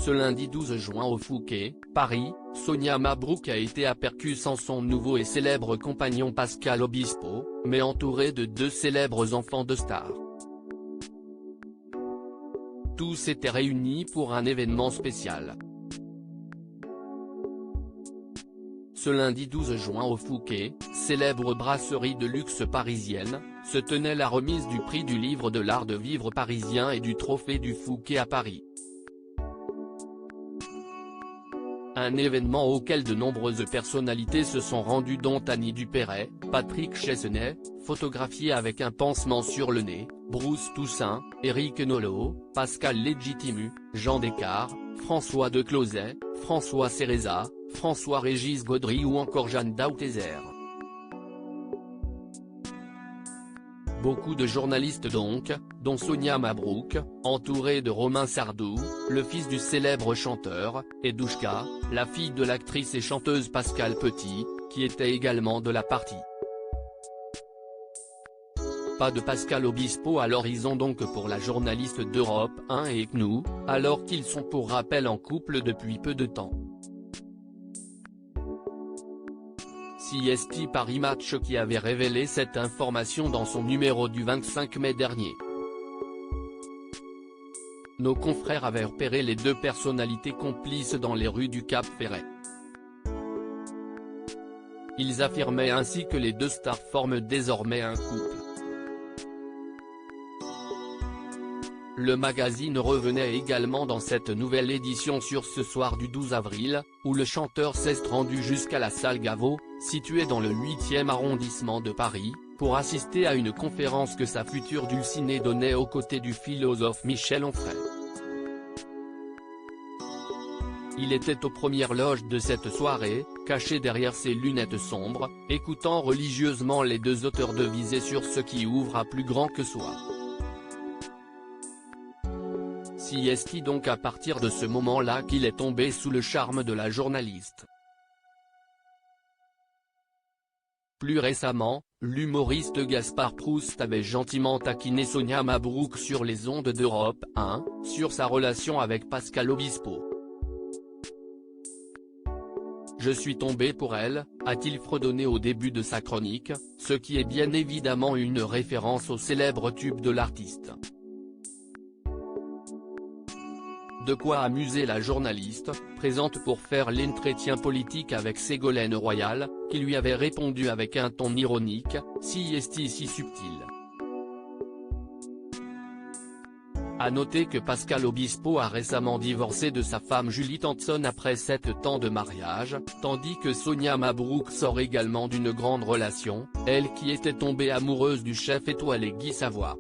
Ce lundi 12 juin au Fouquet, Paris, Sonia Mabrouk a été aperçue sans son nouveau et célèbre compagnon Pascal Obispo, mais entourée de deux célèbres enfants de stars. Tous étaient réunis pour un événement spécial. Ce lundi 12 juin au Fouquet, célèbre brasserie de luxe parisienne, se tenait la remise du prix du livre de l'art de vivre parisien et du trophée du Fouquet à Paris. Un événement auquel de nombreuses personnalités se sont rendues dont Annie Dupéret, Patrick Chesney, photographié avec un pansement sur le nez, Bruce Toussaint, Éric Nolot, Pascal Légitimu, Jean Descartes, François de Closet, François Cereza, François-Régis Gaudry ou encore Jeanne Dautézer. Beaucoup de journalistes donc, dont Sonia Mabrouk, entourée de Romain Sardou, le fils du célèbre chanteur, et Douchka, la fille de l'actrice et chanteuse Pascal Petit, qui était également de la partie. Pas de Pascal Obispo à l'horizon donc pour la journaliste d'Europe 1 et CNU, alors qu'ils sont pour rappel en couple depuis peu de temps. CST Paris Match qui avait révélé cette information dans son numéro du 25 mai dernier. Nos confrères avaient repéré les deux personnalités complices dans les rues du Cap Ferret. Ils affirmaient ainsi que les deux stars forment désormais un couple. Le magazine revenait également dans cette nouvelle édition sur ce soir du 12 avril, où le chanteur s'est rendu jusqu'à la salle Gaveau, située dans le 8e arrondissement de Paris, pour assister à une conférence que sa future dulcinée donnait aux côtés du philosophe Michel Onfray. Il était aux premières loges de cette soirée, caché derrière ses lunettes sombres, écoutant religieusement les deux auteurs deviser sur ce qui ouvre à plus grand que soi. CST donc à partir de ce moment-là qu'il est tombé sous le charme de la journaliste. Plus récemment, l'humoriste Gaspard Proust avait gentiment taquiné Sonia Mabrouk sur les ondes d'Europe 1, sur sa relation avec Pascal Obispo. Je suis tombé pour elle, a-t-il fredonné au début de sa chronique, ce qui est bien évidemment une référence au célèbre tube de l'artiste. De quoi amuser la journaliste, présente pour faire l'entretien politique avec Ségolène Royal, qui lui avait répondu avec un ton ironique, si subtil. À noter que Pascal Obispo a récemment divorcé de sa femme Julie Thompson après 7 ans de mariage, tandis que Sonia Mabrouk sort également d'une grande relation, elle qui était tombée amoureuse du chef étoilé Guy Savoy.